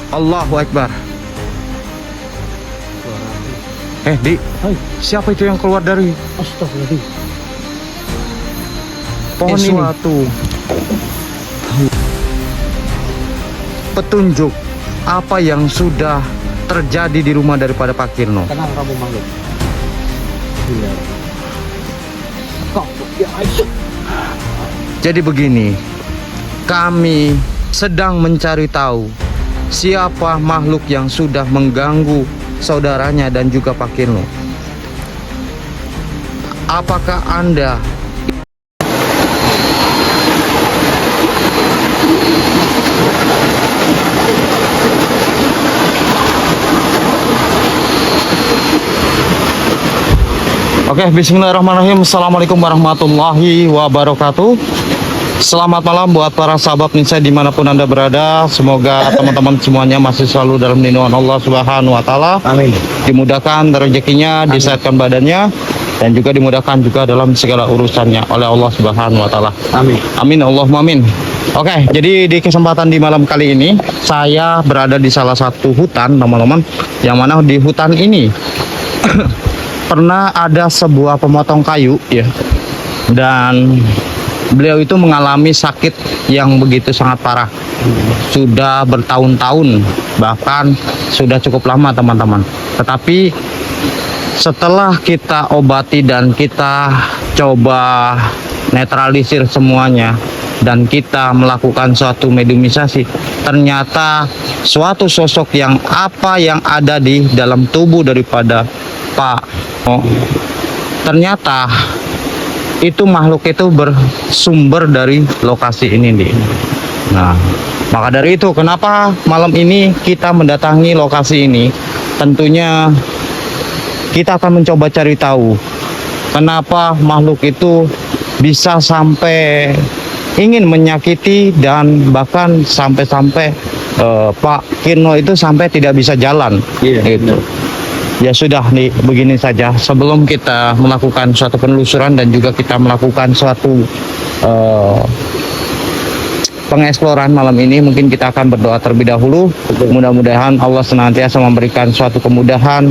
Allahu Akbar. Di, Hai, siapa itu yang keluar dari astagfirullahaladzim. pohon ini? Sesuatu. Petunjuk apa yang sudah terjadi di rumah daripada Pak Kirno. Tenang kamu makhluk. Iya. Kok ya Aisyah. Jadi begini, kami sedang mencari tahu siapa makhluk yang sudah mengganggu saudaranya dan juga Pak Kirno. Apakah Anda Oke, bismillahirrahmanirrahim. Assalamualaikum warahmatullahi wabarakatuh. Selamat malam buat para sahabat Nisai dimanapun Anda berada. Semoga teman-teman semuanya masih selalu dalam lindungan Allah Subhanahu wa Ta'ala. Amin. Dimudahkan rezekinya, disehatkan badannya, dan juga dimudahkan juga dalam segala urusannya oleh Allah Subhanahu wa Ta'ala. Amin. Amin, Allahumma amin. Oke, jadi di kesempatan di malam kali ini saya berada di salah satu hutan, teman-teman, yang mana di hutan ini pernah ada sebuah pemotong kayu ya, dan beliau itu mengalami sakit yang begitu sangat parah, sudah bertahun-tahun, bahkan sudah cukup lama teman-teman. Tetapi setelah kita obati dan kita coba netralisir semuanya dan kita melakukan suatu mediumisasi, ternyata suatu sosok yang ada di dalam tubuh daripada Pak ternyata itu makhluk itu bersumber dari lokasi ini nih. Nah, maka dari itu kenapa malam ini kita mendatangi lokasi ini, tentunya kita akan mencoba cari tahu kenapa makhluk itu bisa sampai ingin menyakiti dan bahkan sampai-sampai Pak Kirno itu sampai tidak bisa jalan. Gitu. Ya sudah nih, begini saja. Sebelum kita melakukan suatu penelusuran dan juga kita melakukan suatu pengeksploran malam ini, mungkin kita akan berdoa terlebih dahulu. Mudah-mudahan Allah senantiasa memberikan suatu kemudahan,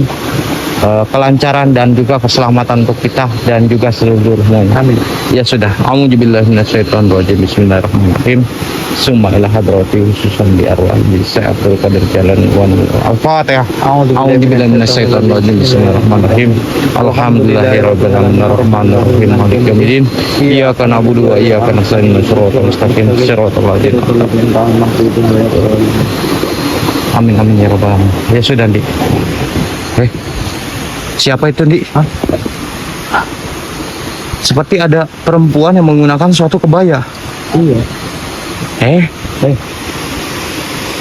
kelancaran dan juga keselamatan untuk kita dan juga seluruhnya. Amin. Ya sudah. A'udzubillahi minasyaitonirrajim. Bismillahirrahmanirrahim. Summa ila hadrati khususan di arwah di Abdul Qadir Jalan Al-Fatihah. A'udzubillahi minasyaitonirrajim. Bismillahirrahmanirrahim. Alhamdulillahirabbil alamin arrahmanirrahim maliki yaumiddin. Iyyaka na'budu wa iyyaka nasta'in shiratal mustaqim shiratal ladzina Amin amin ya rabbal alamin. Ya sudah, Dik. Siapa itu, Dik? Seperti ada perempuan yang menggunakan suatu kebaya. Iya.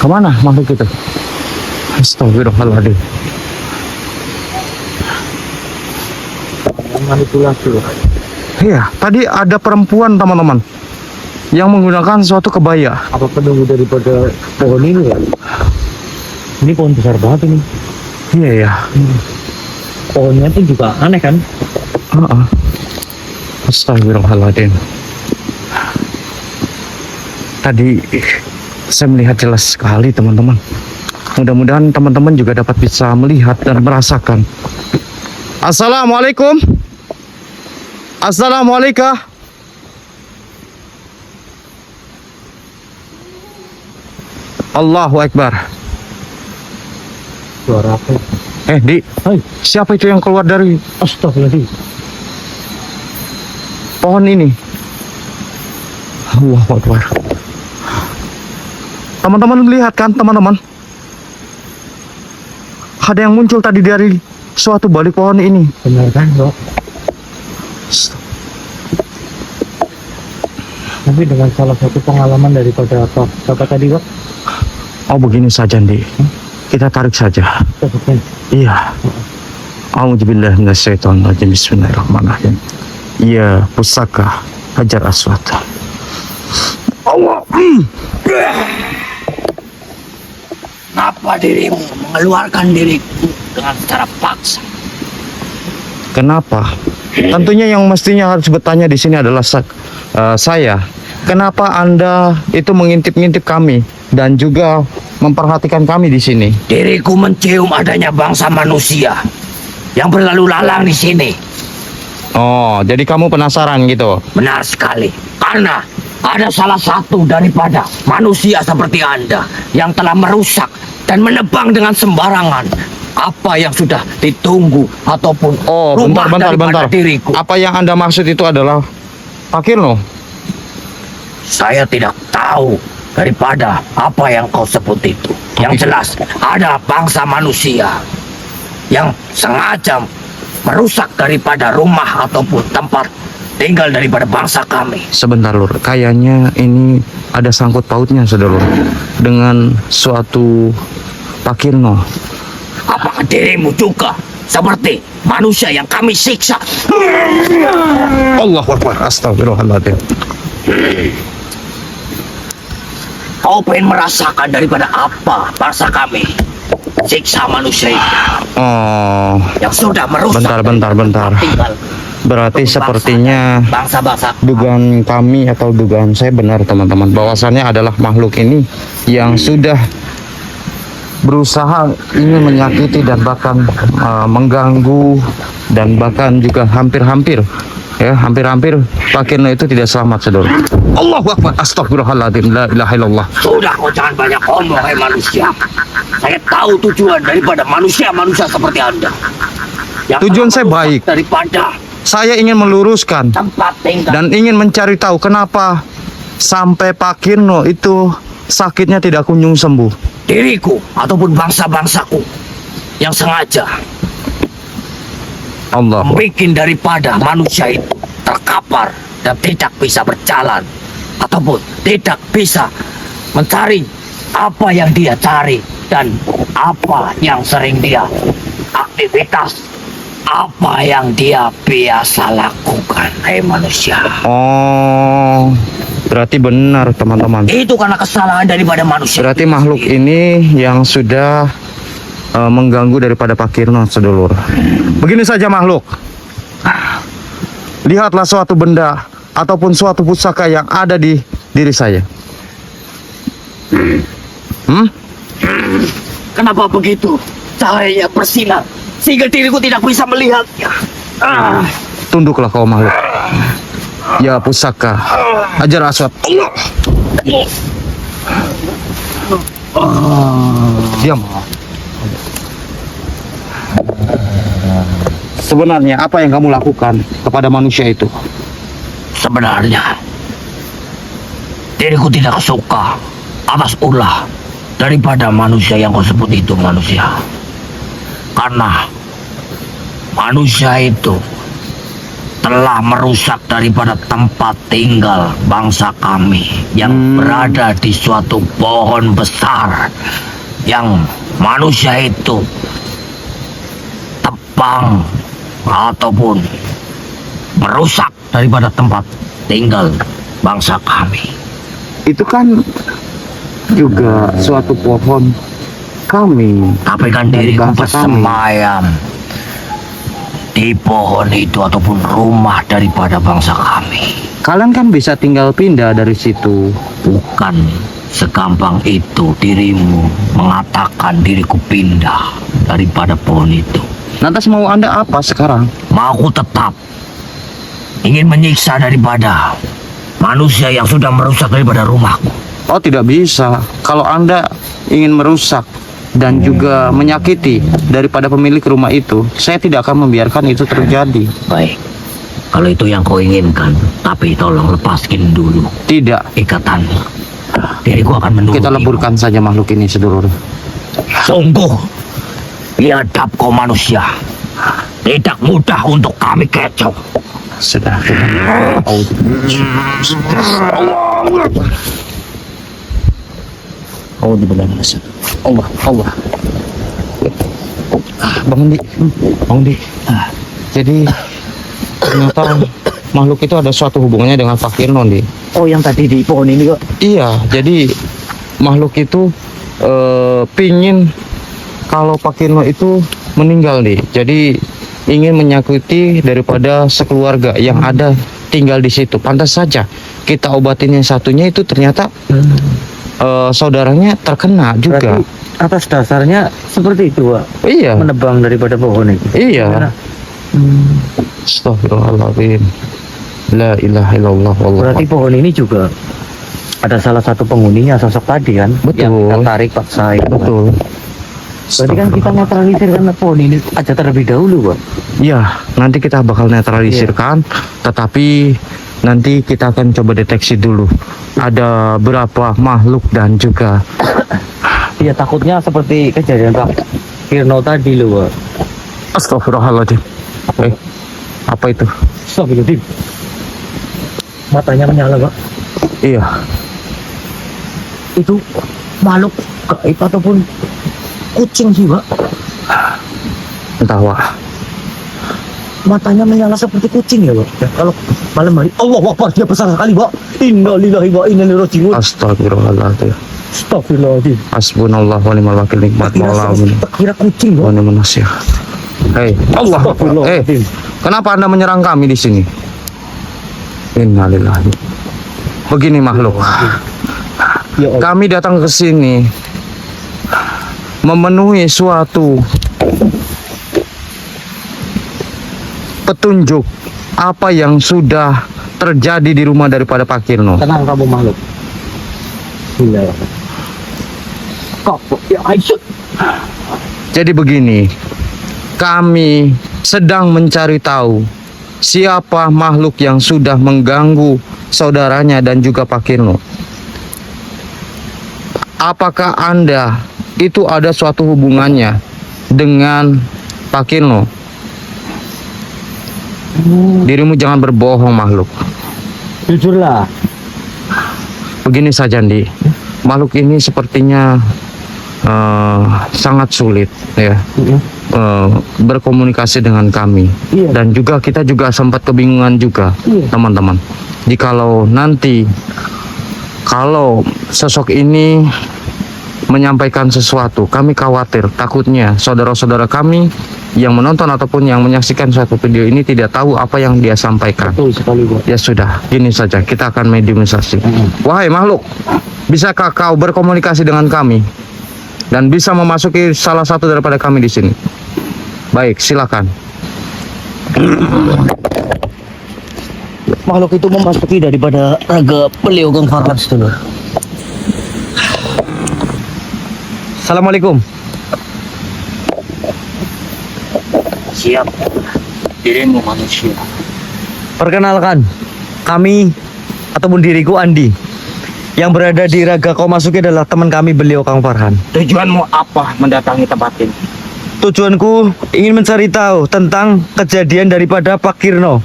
Kemana makhluk itu? Astagfirullahaladzim. Manipulasi loh. Iya, tadi ada perempuan teman-teman yang menggunakan suatu kebaya. Apa penunggu daripada pohon ini ya? Ini pohon besar banget ini. Iya ya. Pohonnya tuh juga aneh kan? Astagfirullahaladzim. Tadi saya melihat jelas sekali teman-teman. Mudah-mudahan teman-teman juga dapat bisa melihat dan merasakan. Assalamualaikum. Assalamualaikum. Allahu Akbar. Suara apa? Di, Hai, siapa itu yang keluar dari astagfirullahaladzim. pohon ini? Allahu Akbar. Teman-teman melihat kan teman-teman? Ada yang muncul tadi dari suatu balik pohon ini. Benar kan, Dok? Tapi dengan salah satu pengalaman daripada apa tadi, Dok? Oh, begini saja, Ndi. Kita tarik saja. Iya. A'udzubillahi minasyaitonirrajim. Bismillahirrahmanirrahim. Iya, pusaka Hajar Aswad. Allah. Kenapa dirimu mengeluarkan diriku dengan secara paksa? Kenapa? Tentunya yang mestinya harus bertanya di sini adalah saya. kenapa Anda itu mengintip-ngintip kami dan juga memperhatikan kami di sini? Diriku mencium adanya bangsa manusia yang berlalu lalang di sini. Oh, jadi kamu penasaran gitu? Benar sekali. Karena ada salah satu daripada manusia seperti Anda yang telah merusak dan menebang dengan sembarangan apa yang sudah ditunggu ataupun Oh, rumah bentar. daripada diriku. Apa yang Anda maksud itu adalah Pak Kirno? Saya tidak tahu daripada apa yang kau sebut itu. Yang jelas ada bangsa manusia yang sengaja merusak daripada rumah ataupun tempat tinggal daripada bangsa kami. Sebentar, Lur. Kayaknya ini ada sangkut pautnya, Saudara, dengan suatu Pak Kirno. Apakah dirimu juga seperti manusia yang kami siksa? Allahu Akbar. Astagfirullahaladzim. Kau pengen merasakan daripada apa bangsa kami? Siksa manusia itu Oh, yang sudah merusak bentar. tinggal Berarti sepertinya bangsa-bangsa dugaan kami atau dugaan saya benar, teman-teman, bahwasannya adalah makhluk ini yang sudah berusaha ingin menyakiti dan bahkan mengganggu dan bahkan juga hampir-hampir Pak Kirno itu tidak selamat, Saudara. Allahu Akbar. Astagfirullahaladzim. La ilaha illallah. Sudah, kau jangan banyak ngomong, hai manusia. Saya tahu tujuan daripada manusia-manusia seperti Anda. Yang Tujuan telah saya merusak baik. daripada Saya ingin meluruskan tempat tinggal. dan ingin mencari tahu kenapa sampai Pak Kirno itu sakitnya tidak kunjung sembuh. Diriku ataupun bangsa-bangsaku yang sengaja Allah. membuat daripada manusia itu terkapar dan tidak bisa berjalan ataupun tidak bisa mencari apa yang dia cari dan apa yang sering dia aktivitas, apa yang dia biasa lakukan, hai manusia. Oh, berarti benar, teman-teman. Itu karena kesalahan daripada manusia. Berarti makhluk ini yang sudah mengganggu daripada Pak Kirno, sedulur. Begini saja, makhluk. Lihatlah suatu benda ataupun suatu pusaka yang ada di diri saya. Kenapa begitu? Cahayanya bersinar sehingga diriku tidak bisa melihatnya. Tunduklah kau, makhluk. Ya pusaka Hajar Aswad. Diam. Sebenarnya apa yang kamu lakukan kepada manusia itu? Sebenarnya diriku tidak suka atas ulah daripada manusia yang kau sebut itu manusia. Karena manusia itu telah merusak daripada tempat tinggal bangsa kami yang berada di suatu pohon besar yang manusia itu tebang ataupun merusak daripada tempat tinggal bangsa kami. Itu kan juga suatu pohon kami. Tapi kan Dari diriku bangsa kami. bersemayam di pohon itu ataupun rumah daripada bangsa kami. Kalian kan bisa tinggal pindah dari situ. Bukan segampang itu dirimu mengatakan diriku pindah daripada pohon itu. Lantas mau Anda apa sekarang? Mau tetap ingin menyiksa daripada manusia yang sudah merusak daripada rumahku. Oh, tidak bisa. Kalau Anda ingin merusak dan juga menyakiti daripada pemilik rumah itu, saya tidak akan membiarkan itu terjadi. Baik, kalau itu yang kau inginkan, tapi tolong lepaskan dulu Tidak. ikatanmu. Diriku akan menunggu. Kita leburkan saja makhluk ini, sedulur. Sungguh, biadab kau manusia. Tidak mudah untuk kami kecoh. Sudah. Allah. Bangun di. Jadi ternyata makhluk itu ada suatu hubungannya dengan Pak Kirno, Di. Oh, yang tadi di pohon ini kok. Iya, jadi makhluk itu pingin kalau Pak Kirno itu meninggal, Di. Jadi ingin menyakiti daripada sekeluarga yang ada tinggal di situ. Pantas saja kita obatin yang satunya itu ternyata saudaranya terkena juga. Berarti atas dasarnya seperti itu, Pak. Iya. Menebang daripada pohon itu. Iya. Karena, Astagfirullahaladzim. La ilaha illallah wallahu berarti akbar. pohon ini juga ada salah satu penghuninya, sosok tadi kan. Betul. Yang kita tarik paksa itu. Kan. Betul. Berarti kan kita netralisir karena pohon ini aja terlebih dahulu, Pak. Iya, nanti kita bakal netralisirkan, tetapi nanti kita akan coba deteksi dulu ada berapa makhluk dan juga Iya, takutnya seperti kejadian Pak Firno tadi loh, Pak. Astagfirullahaladzim. Apa itu? Astagfirullahaladzim. Matanya menyala, Pak. Iya. Itu makhluk gaib ataupun kucing sih, Pak. Entah, Wak. Matanya menyala seperti kucing ya, Pak. Ya, kalau malam hari Allah Akbar, dia besar sekali, Pak. Innalillahi wa inna ilaihi raji'un. Astagfirullahaladzim. Astagfirullahaladzim. Hasbunallah wa ni'mal wakil, nikmat maula Kira kucing, wa Pak. ni'mal nasir. Hei, Allah. Astagfirullahaladzim. Kenapa Anda menyerang kami di sini? Innalillahi. Begini makhluk. Ya Allah. Kami datang ke sini memenuhi suatu petunjuk apa yang sudah terjadi di rumah daripada Pak Kirno. Tenang kamu makhluk. Gila. Kok ya Aisyah. Jadi begini, kami sedang mencari tahu siapa makhluk yang sudah mengganggu saudaranya dan juga Pak Kirno. Apakah Anda itu ada suatu hubungannya dengan Pak Kirno? Dirimu jangan berbohong makhluk. Jujurlah. Begini saja, Andi. Makhluk ini sepertinya sangat sulit ya berkomunikasi dengan kami. Iya. Dan juga kita juga sempat kebingungan juga, Iya. teman-teman. Jikalau nanti kalau sosok ini menyampaikan sesuatu, kami khawatir takutnya saudara-saudara kami yang menonton ataupun yang menyaksikan suatu video ini tidak tahu apa yang dia sampaikan. Betul sekali, Pak. Ya sudah, gini saja, kita akan mediumisasi. Wahai makhluk, bisakah kau berkomunikasi dengan kami dan bisa memasuki salah satu daripada kami di sini? Baik, silakan. Makhluk itu memasuki daripada raga beliau Kang Farhan dulu. Assalamualaikum. Siap dirimu manusia. Perkenalkan, kami ataupun diriku Andi. Yang berada di raga kau masuki adalah teman kami beliau Kang Farhan. Tujuanmu apa mendatangi tempat ini? Tujuanku ingin mencari tahu tentang kejadian daripada Pak Kirno.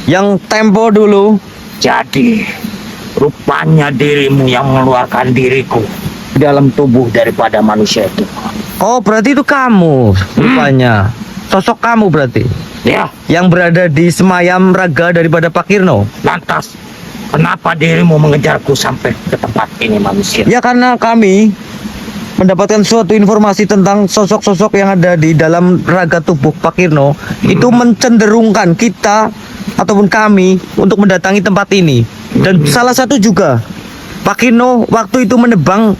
Yang tempo dulu. Jadi rupanya dirimu yang mengeluarkan diriku dalam tubuh daripada manusia itu. Oh, berarti itu kamu rupanya. Sosok kamu berarti. Ya, Yang berada di semayam raga daripada Pak Kirno. lantas kenapa dirimu mengejarku sampai ke tempat ini manusia? Ya karena kami mendapatkan suatu informasi tentang sosok-sosok yang ada di dalam raga tubuh Pak Kirno. Itu mencenderungkan kita ataupun kami untuk mendatangi tempat ini. Dan salah satu juga Pak Kirno waktu itu menebang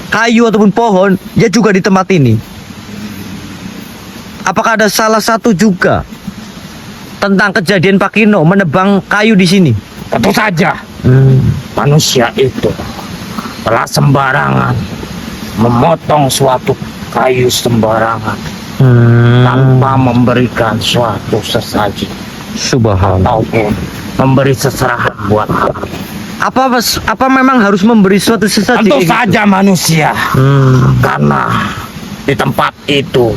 kayu ataupun pohon, ya juga di tempat ini. Apakah ada salah satu juga tentang kejadian Pak Kirno menebang kayu di sini? Tentu saja manusia itu telah sembarangan memotong suatu kayu sembarangan tanpa memberikan suatu sesaji Subhanallah. ataupun memberi seserahan buat kami. Apa memang harus memberi suatu sesaji? Tentu kayak gitu? saja manusia, karena di tempat itu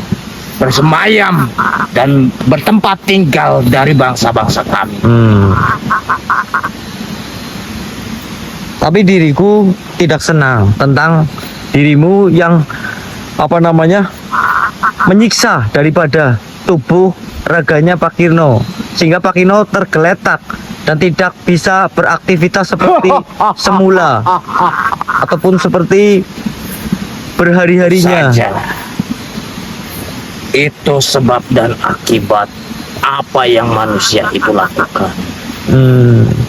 bersemayam dan bertempat tinggal dari bangsa-bangsa kami. Tapi diriku tidak senang tentang dirimu yang menyiksa daripada tubuh raganya Pak Kirno, sehingga Pak Kirno tergeletak dan tidak bisa beraktivitas seperti semula ataupun seperti berhari-harinya. Saja. Itu sebab dan akibat apa yang manusia itu lakukan.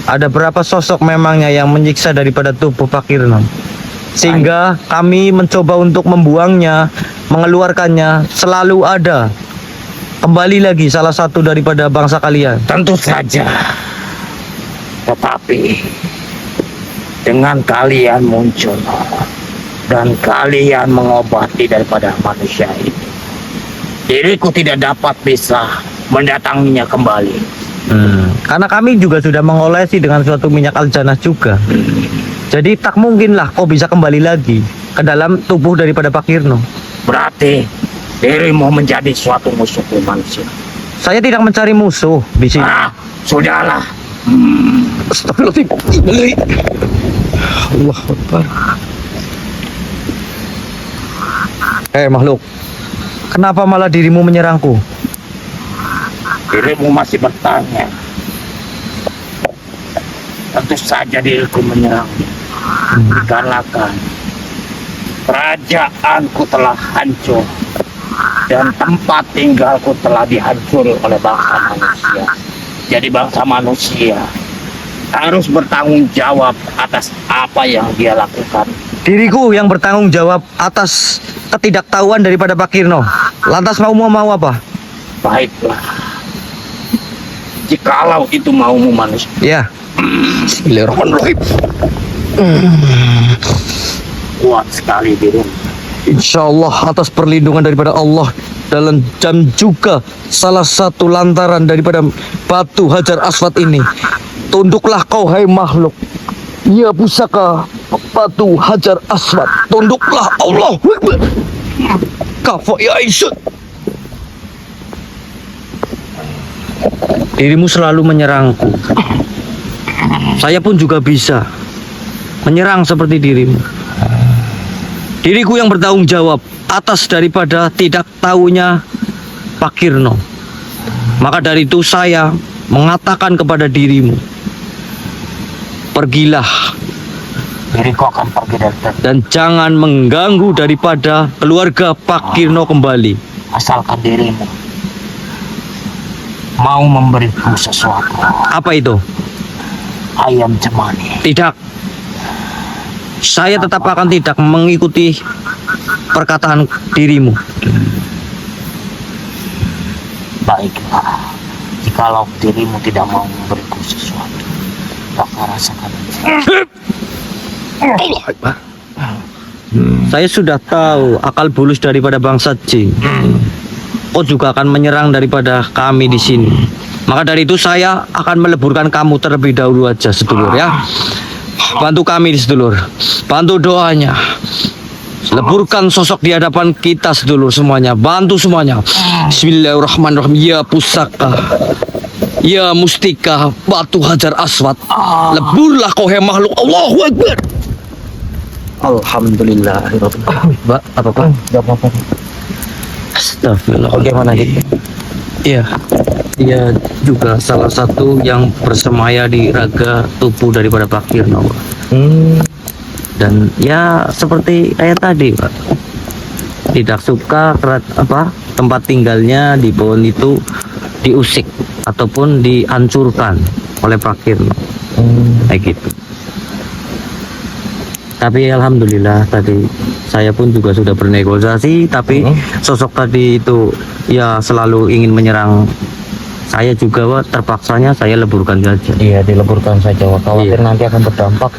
Ada berapa sosok memangnya yang menyiksa daripada tubuh Pak Kirno? Sehingga kami mencoba untuk membuangnya, mengeluarkannya, selalu ada. Kembali lagi salah satu daripada bangsa kalian. Tentu saja. Tetapi dengan kalian muncul dan kalian mengobati daripada manusia ini, diriku tidak dapat bisa mendatanginya kembali. Karena kami juga sudah mengolesi dengan suatu minyak aljanah juga. Jadi tak mungkinlah kau bisa kembali lagi ke dalam tubuh daripada Pak Kirno. Berarti dirimu menjadi suatu musuh manusia. Saya tidak mencari musuh di sini. Sudahlah. Astagfirullahaladzim. Allah Akbar. Makhluk, kenapa malah dirimu menyerangku? Dirimu masih bertanya. Tentu saja diriku menyerang. Dikarenakan kerajaanku telah hancur dan tempat tinggalku telah dihancuri oleh bangsa manusia. Jadi bangsa manusia harus bertanggung jawab atas apa yang dia lakukan. Diriku yang bertanggung jawab atas ketidaktahuan daripada Pak Kirno. Lantas mau apa? Baiklah. Jikalau itu maumu manusia. Ya. Bismillahirrahmanirrahim. Kuat sekali dirimu. Insya Allah atas perlindungan daripada Allah dan juga salah satu lantaran daripada batu Hajar Aswad ini. Tunduklah kau hai makhluk. Ya pusaka batu Hajar Aswad. Tunduklah Allah. Kafa ya Aisyah. Dirimu selalu menyerangku. Saya pun juga bisa menyerang seperti dirimu. Diriku yang bertanggung jawab atas daripada tidak tahunya Pak Kirno. Maka dari itu saya mengatakan kepada dirimu, pergilah. Diriku akan pergi dari dan jangan mengganggu daripada keluarga Pak Kirno kembali. asalkan dirimu mau memberiku sesuatu. Apa itu? Ayam cemani. Tidak. Saya tetap akan tidak mengikuti perkataan dirimu. Baiklah, jikalau dirimu tidak mau memberiku sesuatu, maka rasakan. Saya sudah tahu akal bulus daripada bangsa jin. Kau juga akan menyerang daripada kami di sini. Maka dari itu saya akan meleburkan kamu terlebih dahulu aja, sedulur ya. Bantu kami sedulur. Bantu doanya. Leburkan sosok di hadapan kita sedulur semuanya. Bantu semuanya. Bismillahirrahmanirrahim. Ya pusaka, ya mustika batu Hajar Aswad, leburlah kau hai makhluk. Allahu Akbar. Alhamdulillah. Mbak, apa-apa? Gak apa-apa. Astagfirullah. Bagaimana gitu? Iya, dia juga salah satu yang bersemaya di raga tubuh daripada Pak Kirno. Dan ya seperti kayak tadi, Pak. Tidak suka tempat tinggalnya di pohon itu diusik ataupun dihancurkan oleh Pak Kirno. Kayak gitu. Tapi alhamdulillah tadi saya pun juga sudah bernegosiasi, tapi sosok tadi itu ya selalu ingin menyerang saya juga, Pak. Terpaksanya saya leburkan saja. Iya, dileburkan saja. Khawatir nanti akan berdampak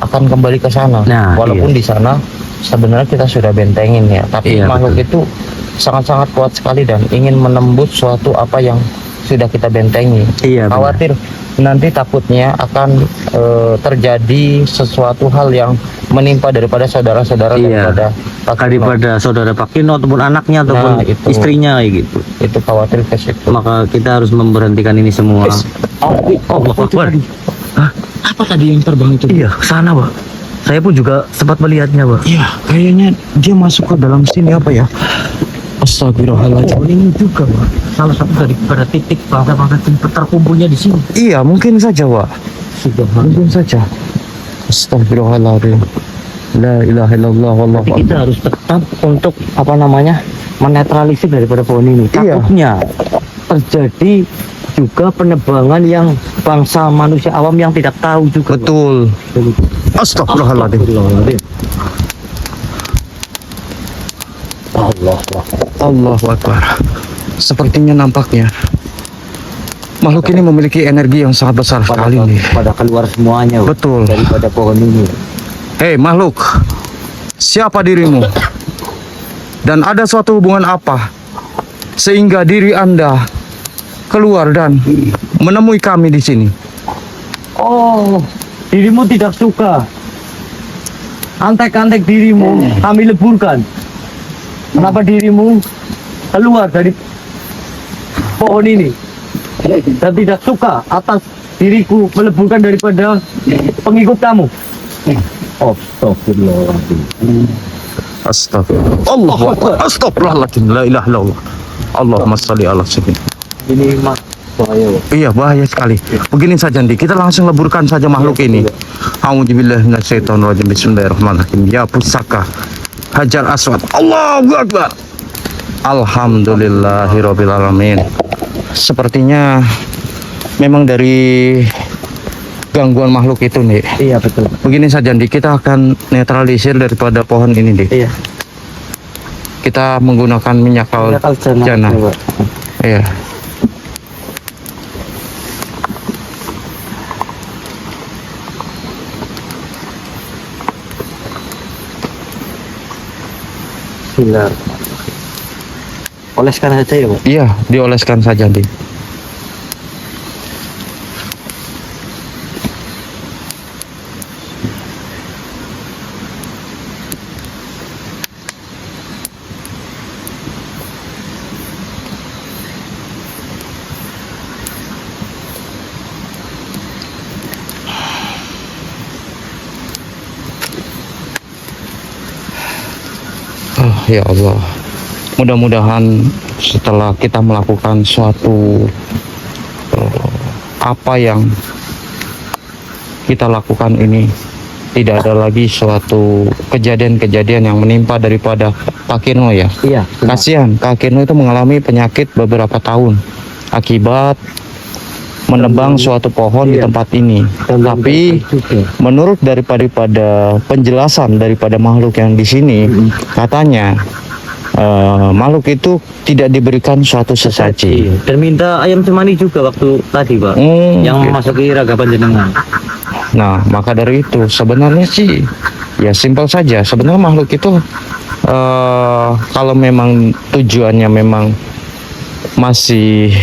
akan kembali ke sana. Nah, walaupun di sana sebenarnya kita sudah bentengin ya, tapi makhluk betul. itu sangat-sangat kuat sekali dan ingin menembus suatu apa yang sudah kita bentengi. Iya, Khawatir nanti takutnya akan terjadi sesuatu hal yang menimpa daripada saudara-saudara daripada daripada saudara Pak Kirno ataupun anaknya ataupun istrinya kayak gitu. Itu khawatir ke situ. Maka kita harus memberhentikan ini semua. Apa tadi yang terbang itu? Iya, ke sana, Pak. Saya pun juga sempat melihatnya, Pak. Iya, kayaknya dia masuk ke dalam sini apa ya? Astagfirullahaladzim. Ini juga, Pak. Salah satu daripada titik bangsa-bangsa terkumpulnya di sini. Iya, mungkin saja, Pak. Mungkin saja. Astagfirullahaladzim. La ilaha illallah wallahu Tapi kita harus tetap untuk menetralisir daripada pohon ini. Takutnya terjadi juga penebangan yang bangsa manusia awam yang tidak tahu juga. Pak. Betul. Astagfirullahaladzim. Astagfirullahaladzim. Allah. Allahu Akbar. Sepertinya nampaknya makhluk ini memiliki energi yang sangat besar sekali nih. Pada keluar semuanya. Pak, Betul. daripada pohon ini. Hei makhluk, siapa dirimu? Dan ada suatu hubungan apa sehingga diri Anda keluar dan menemui kami di sini? Oh, dirimu tidak suka. Antek-antek dirimu kami leburkan. Kenapa dirimu keluar dari pohon ini dan tidak suka atas diriku meleburkan daripada pengikut kamu? Astagfirullahaladzim. Astagfirullah. Allahu Akbar. Astagfirullahaladzim. La ilaha illallah. Allahumma sholli ala sayyidina. Ini mah bahaya. Iya bahaya sekali. Begini saja Andi, kita langsung leburkan saja makhluk ini. A'udzubillahi minasyaitonirrajim. Bismillahirrahmanirrahim. Ya pusaka Hajar Aswad. Allahu Akbar. Alhamdulillahirabbil alamin. Sepertinya memang dari gangguan makhluk itu nih. Iya betul. Begini saja Andi, kita akan netralisir daripada pohon ini nih. Iya. Kita menggunakan minyak jana. Iya. Sinar. Oleskan saja ya, Pak. Iya, dioleskan saja Andi. Oh, ya Allah. Mudah-mudahan setelah kita melakukan suatu apa yang kita lakukan ini tidak ada lagi suatu kejadian-kejadian yang menimpa daripada Pak Kirno ya. Iya. Kasihan Kak Kirno itu mengalami penyakit beberapa tahun akibat menebang suatu pohon di tempat ini. Tapi menurut daripada penjelasan daripada makhluk yang di sini, katanya makhluk itu tidak diberikan suatu sesaji. Dan minta ayam cemani juga waktu tadi, Pak. Yang memasuki raga panjenengan. Nah, maka dari itu sebenarnya sih ya simpel saja. Sebenarnya makhluk itu kalau memang tujuannya memang masih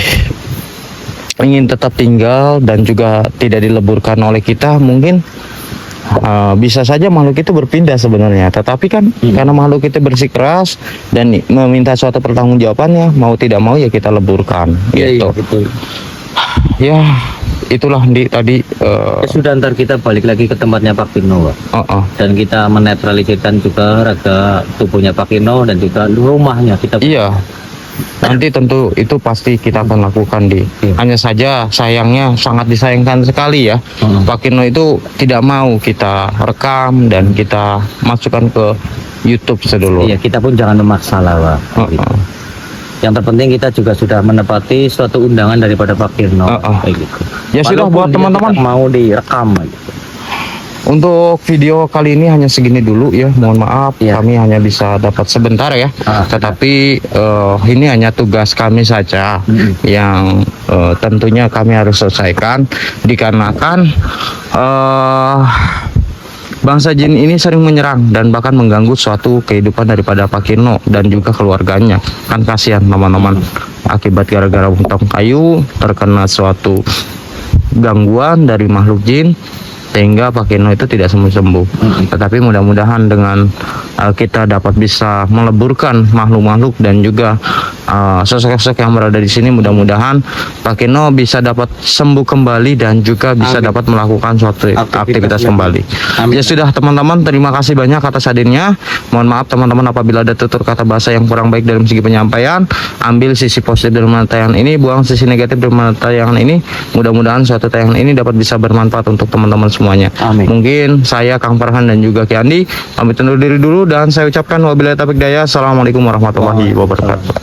ingin tetap tinggal dan juga tidak dileburkan oleh kita, mungkin bisa saja makhluk itu berpindah sebenarnya. Tetapi kan karena makhluk itu bersikeras dan meminta suatu pertanggungjawabannya, mau tidak mau ya kita leburkan gitu. Iya, betul. Ya itulah tadi Sudah ntar kita balik lagi ke tempatnya Pak Kirno, Pak. Dan kita menetralisirkan juga raga tubuhnya Pak Kirno dan juga rumahnya kita. Iya. Nanti tentu itu pasti kita akan lakukan hanya saja sayangnya sangat disayangkan sekali ya. Pak Kirno itu tidak mau kita rekam dan kita masukkan ke YouTube sedulu. Iya, kita pun jangan memaksa lah, Pak. Yang terpenting kita juga sudah menepati suatu undangan daripada Pak Kirno. Gitu. Ya sudah, buat teman-teman mau direkam gitu. Untuk video kali ini hanya segini dulu ya, mohon maaf kami hanya bisa dapat sebentar ya, tetapi ini hanya tugas kami saja yang tentunya kami harus selesaikan dikarenakan bangsa jin ini sering menyerang dan bahkan mengganggu suatu kehidupan daripada Pak Kirno dan juga keluarganya. Kan kasihan teman-teman, akibat gara-gara potong kayu terkena suatu gangguan dari makhluk jin sehingga Pak Kirno itu tidak sembuh-sembuh. Tetapi mudah-mudahan dengan kita dapat bisa meleburkan makhluk-makhluk dan juga sosok-sosok yang berada di sini, mudah-mudahan Pak Kirno bisa dapat sembuh kembali dan juga bisa dapat melakukan suatu aktivitas kembali. Ya sudah teman-teman, terima kasih banyak atas hadirnya. Mohon maaf teman-teman apabila ada tutur kata bahasa yang kurang baik dalam segi penyampaian. Ambil sisi positif dari tayangan ini, buang sisi negatif dari tayangan ini. Mudah-mudahan suatu tayangan ini dapat bisa bermanfaat untuk teman-teman semuanya. Mungkin saya Kang Farhan dan juga Ki Andi pamit undur diri dulu dan saya ucapkan wabillahi taufiq hidayah. Assalamualaikum warahmatullahi wabarakatuh.